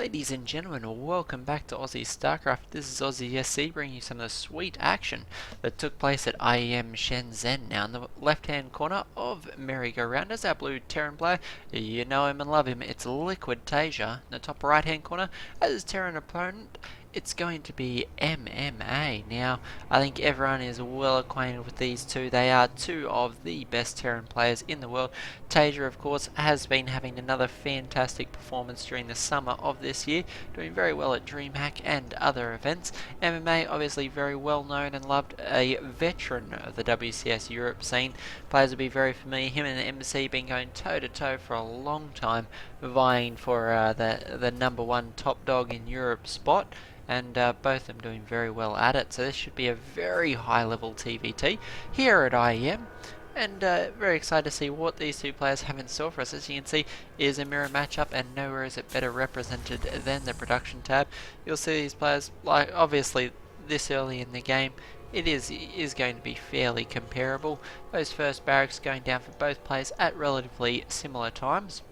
Ladies and gentlemen, welcome back to Aussie Starcraft. This is Aussie SC bringing you some of the sweet action that took place at IEM Shenzhen. Now in the left hand corner of merry-go-round is our blue Terran player. You know him and love him. It's Liquid Taeja. In the top right hand corner as Terran opponent, it's going to be MMA. Now, I think everyone is well acquainted with these two. They are two of the best Terran players in the world. Taeja, of course, has been having another fantastic performance during the summer of this year, doing very well at DreamHack and other events. MMA, obviously very well known and loved, a veteran of the WCS Europe scene. Players will be very familiar. Him and the MC been going toe to toe for a long time, vying for the number one top dog in Europe spot. And both of them doing very well at it. So this should be a very high level TvT here at IEM. And very excited to see what these two players have in store for us. As you can see, is a mirror matchup, and nowhere is it better represented than the production tab. You'll see these players, like obviously this early in the game, it is going to be fairly comparable. Those first barracks going down for both players at relatively similar times.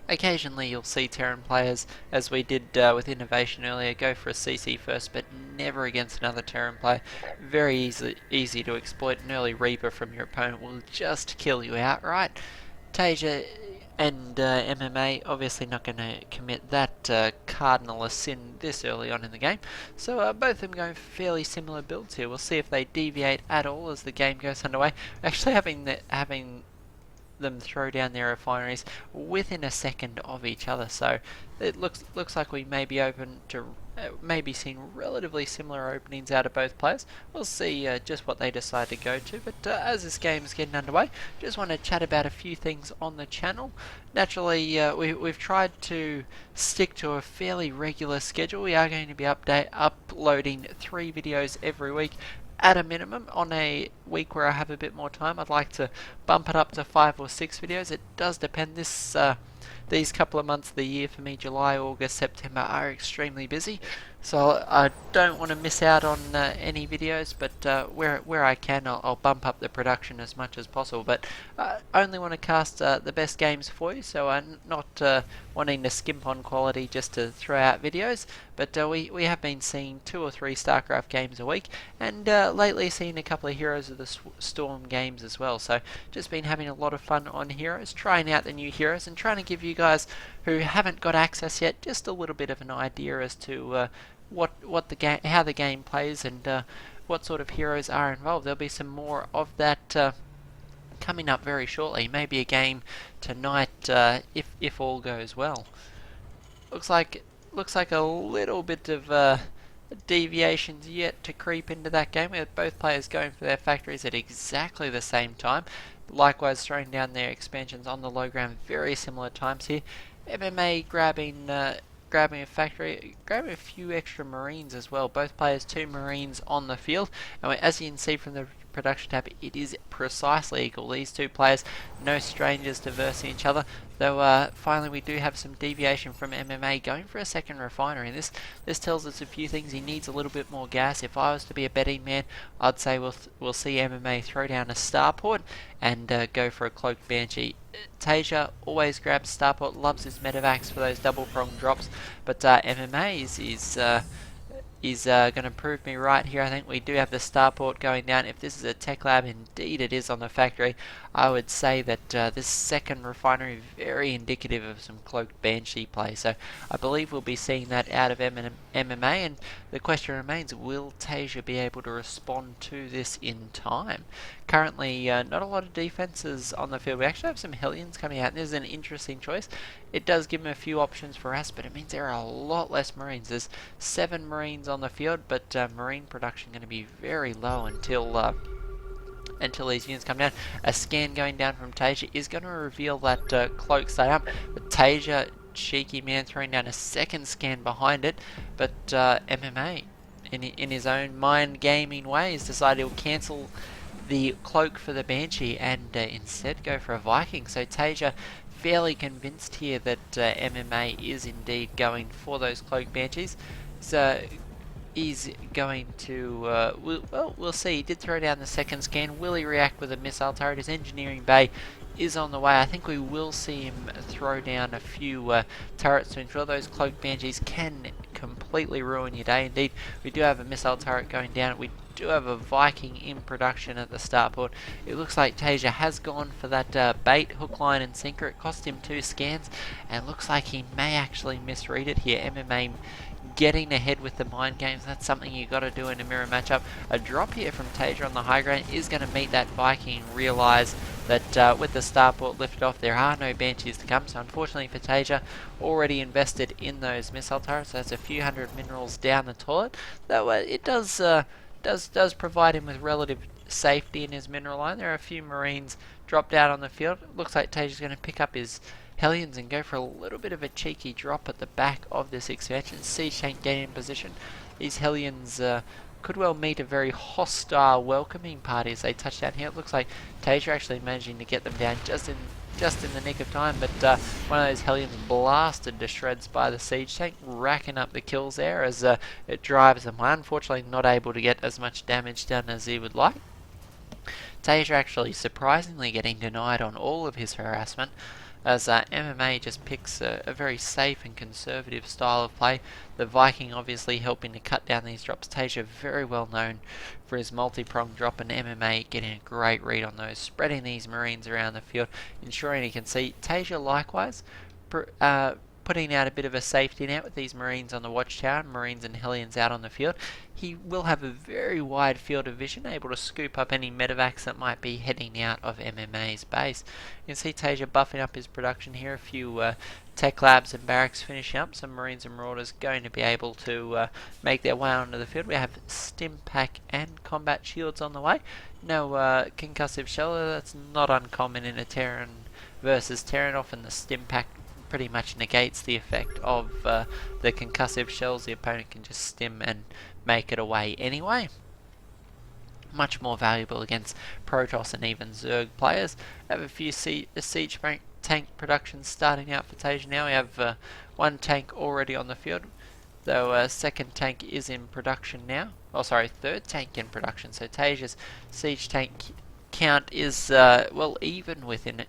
Occasionally you'll see Terran players, as we did with Innovation earlier, go for a CC first, but never against another Terran player. Very easy to exploit. An early Reaper from your opponent will just kill you outright. Taeja and MMA obviously not going to commit that cardinal sin this early on in the game. So both of them going for fairly similar builds here. We'll see if they deviate at all as the game goes underway. Actually having them throw down their refineries within a second of each other, so it looks like we may be open to maybe seeing relatively similar openings out of both players. We'll see just what they decide to go to, but as this game is getting underway, just want to chat about a few things on the channel. Naturally, we've tried to stick to a fairly regular schedule. We are going to be uploading 3 videos every week at a minimum. On a week where I have a bit more time, I'd like to bump it up to 5 or 6 videos. It does depend. These couple of months of the year for me, July, August, September, are extremely busy, so I don't want to miss out on any videos, but where I can, I'll bump up the production as much as possible. But I only want to cast the best games for you, so I'm not wanting to skimp on quality just to throw out videos. But we have been seeing 2 or 3 Starcraft games a week, and lately seeing a couple of Heroes of the Storm games as well. So just been having a lot of fun on Heroes, trying out the new heroes, and trying to give you guys who haven't got access yet just a little bit of an idea as to how the game plays, and what sort of heroes are involved. There'll be some more of that coming up very shortly. Maybe a game tonight if all goes well. Looks like a little bit of deviations yet to creep into that game, with both players going for their factories at exactly the same time. Likewise throwing down their expansions on the low ground, very similar times here. MMA grabbing a factory, grabbing a few extra Marines as well. Both players 2 Marines on the field, and as you can see from the production tab, it is precisely equal. These two players, no strangers to versing each other, though finally we do have some deviation from MMA going for a second refinery. And this tells us a few things. He needs a little bit more gas. If I was to be a betting man, I'd say we'll see MMA throw down a starport and go for a cloaked banshee. Taeja always grabs starport, loves his medevacs for those double prong drops, but MMA is going to prove me right here. I think we do have the starport going down. If this is a tech lab, indeed it is on the factory, I would say that this second refinery is very indicative of some cloaked banshee play. So I believe we'll be seeing that out of MMA, and the question remains, will Taeja be able to respond to this in time? Currently, not a lot of defenses on the field. We actually have some Hellions coming out, and this is an interesting choice. It does give him a few options for us, but it means there are a lot less Marines. There's 7 Marines on the field, but Marine production going to be very low until these units come down. A scan going down from Taeja is going to reveal that cloak stay up, but Taeja, cheeky man, throwing down a second scan behind it, but MMA, in his own mind gaming way, has decided he'll cancel the cloak for the Banshee and instead go for a Viking. So Taeja fairly convinced here that MMA is indeed going for those cloak Banshees. So he's going to we'll see. He did throw down the second scan. Will he react with a missile turret? His engineering bay is on the way. I think we will see him throw down a few turrets to ensure those cloaked banshees can completely ruin your day. Indeed, we do have a missile turret going down. We do have a Viking in production at the starport. It looks like Taeja has gone for that bait, hook, line and sinker. It cost him 2 scans, and looks like he may actually misread it here. MMA getting ahead with the mind games. That's something you got to do in a mirror matchup. A drop here from Taeja on the high ground is going to meet that Viking and realise that with the starport lifted off, there are no banshees to come. So unfortunately for Taeja, already invested in those missile turrets. So that's a few hundred minerals down the toilet. Though it does provide him with relative safety in his mineral line. There are a few marines dropped out on the field. It looks like Taeja's going to pick up his Hellions and go for a little bit of a cheeky drop at the back of this expansion. Siege tank getting in position. These Hellions could well meet a very hostile welcoming party as they touch down here. It looks like Taeja actually managing to get them down just in the nick of time, but one of those Hellions blasted to shreds by the siege tank, racking up the kills there as it drives them. Unfortunately not able to get as much damage done as he would like. Taeja actually surprisingly getting denied on all of his harassment, as MMA just picks a very safe and conservative style of play. The Viking obviously helping to cut down these drops. Taeja very well known for his multi-pronged drop, and MMA getting a great read on those, spreading these marines around the field, ensuring he can see. Taeja likewise putting out a bit of a safety net with these marines on the watchtower, marines and Hellions out on the field. He will have a very wide field of vision, able to scoop up any medevacs that might be heading out of MMA's base. You can see Taeja buffing up his production here, a few tech labs and barracks finishing up. Some marines and marauders going to be able to make their way onto the field. We have stim pack and combat shields on the way. No concussive shell, that's not uncommon in a Terran versus Terran. Often the stim pack pretty much negates the effect of the concussive shells. The opponent can just stim and make it away anyway. Much more valuable against Protoss and even Zerg players. Have a few siege tank productions starting out for Taeja now. We have one tank already on the field, though second tank is in production now. Oh, sorry, third tank in production. So Taeja's siege tank count is well even within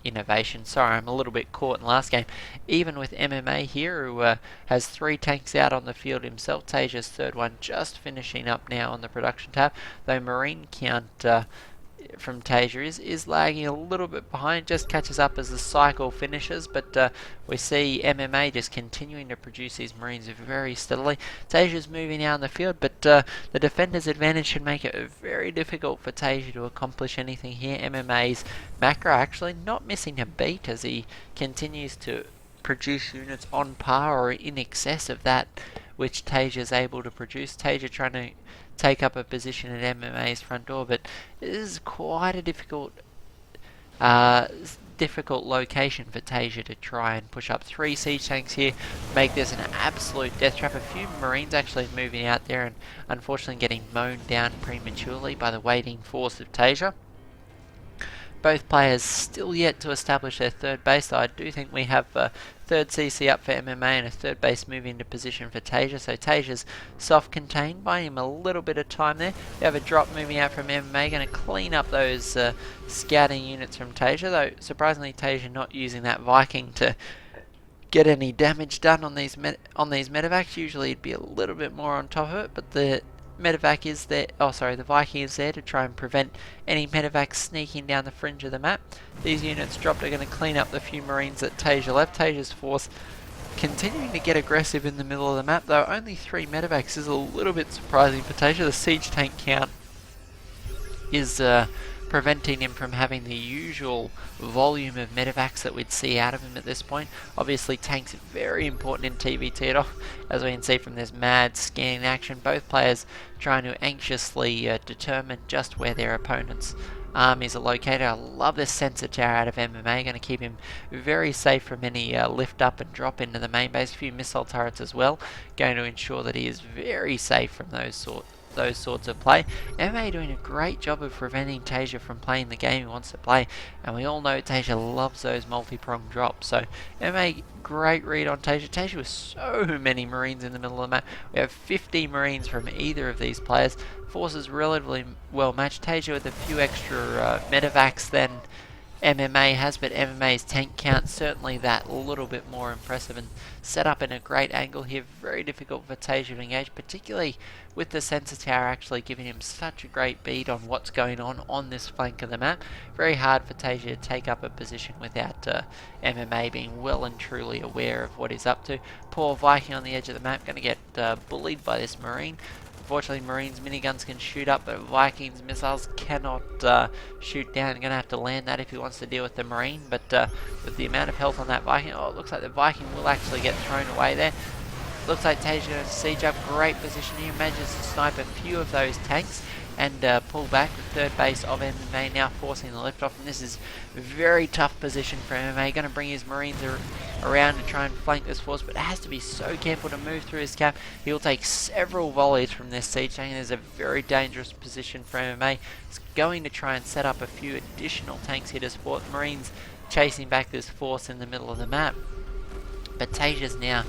innovation. Sorry, I'm a little bit caught in the last game. Even with MMA here, who has 3 tanks out on the field himself. Taeja's third one just finishing up now on the production tab. Though marine count from Taeja is lagging a little bit behind, just catches up as the cycle finishes, but we see MMA just continuing to produce these marines very steadily. Taeja's moving out in the field, but the defender's advantage should make it very difficult for Taeja to accomplish anything here. MMA's macro actually not missing a beat as he continues to produce units on par or in excess of that which Taeja is able to produce. Taeja trying to take up a position at MMA's front door, but it is quite a difficult location for Taeja to try and push up. 3 siege tanks here, make this an absolute death trap. A few marines actually moving out there and unfortunately getting mown down prematurely by the waiting force of Taeja. Both players still yet to establish their third base, though I do think we have a third CC up for MMA and a third base moving into position for Taeja. So Taeja's soft-contained, buying him a little bit of time there. We have a drop moving out from MMA, going to clean up those scouting units from Taeja, though surprisingly Taeja not using that Viking to get any damage done on these medevacs. Usually it'd be a little bit more on top of it, but the medevac is there. Oh, sorry, the Viking is there to try and prevent any medevacs sneaking down the fringe of the map. These units dropped are going to clean up the few marines that Taeja left. Taeja's force continuing to get aggressive in the middle of the map, though only 3 medevacs is a little bit surprising for Taeja. The siege tank count is preventing him from having the usual volume of medevacs that we'd see out of him at this point. Obviously tanks are very important in TvT, as we can see from this mad scanning action. Both players trying to anxiously determine just where their opponent's armies are located. I love this sensor tower out of MMA, going to keep him very safe from any lift up and drop into the main base. A few missile turrets as well, going to ensure that he is very safe from those sorts of play. MMA doing a great job of preventing Taeja from playing the game he wants to play, and we all know Taeja loves those multi-pronged drops. So MMA, great read on Taeja. Taeja with so many marines in the middle of the map. We have 50 marines from either of these players. Forces relatively well matched. Taeja with a few extra medevacs than MMA. Taeja with a few extra medevacs than MMA. MMA getting in position. Taeja MMA has, but MMA's tank count certainly that little bit more impressive and set up in a great angle here. Very difficult for Taeja to engage, particularly with the sensor tower actually giving him such a great bead on what's going on this flank of the map. Very hard for Taeja to take up a position without MMA being well and truly aware of what he's up to. Poor Viking on the edge of the map, going to get bullied by this Marine. Unfortunately, Marines' miniguns can shoot up, but Vikings' missiles cannot shoot down. Going to have to land that if he wants to deal with the Marine, but with the amount of health on that Viking, oh, it looks like the Viking will actually get thrown away there. Looks like Taeja going to siege up. Great position here. Manages to snipe a few of those tanks and pull back. The third base of MMA now forcing the lift off, and this is a very tough position for MMA. Going to bring his Marines around to try and flank this force, but has to be so careful to move through his cap. He'll take several volleys from this siege tank, and there's a very dangerous position for MMA. He's going to try and set up a few additional tanks here to support the Marines chasing back this force in the middle of the map. But Taeja's now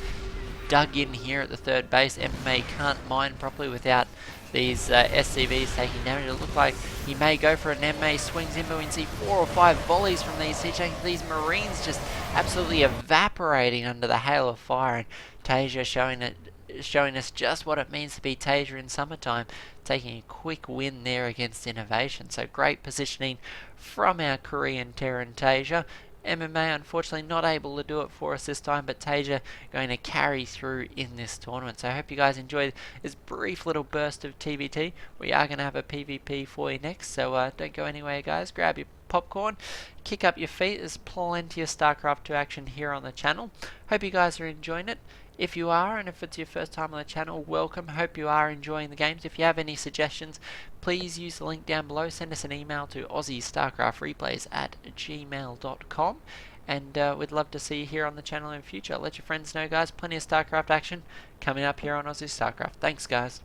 dug in here at the third base. MMA can't mine properly without these SCVs taking damage. It looks like he may go for an MMA, swings in, but we can see 4 or 5 volleys from these siege tanks. These Marines just absolutely evaporating under the hail of fire, and Taeja showing us just what it means to be Taeja in summertime, taking a quick win there against Innovation. So great positioning from our Korean Terran Taeja. MMA unfortunately not able to do it for us this time, but Taeja going to carry through in this tournament. So I hope you guys enjoyed this brief little burst of TvT. We are going to have a PvP for you next, so don't go anywhere guys. Grab your popcorn, kick up your feet. There's plenty of StarCraft 2 action here on the channel. Hope you guys are enjoying it. If you are, and if it's your first time on the channel, welcome. Hope you are enjoying the games. If you have any suggestions, please use the link down below. Send us an email to aussiestarcraftreplays@gmail.com, and we'd love to see you here on the channel in the future. Let your friends know, guys. Plenty of StarCraft action coming up here on Aussie StarCraft. Thanks, guys.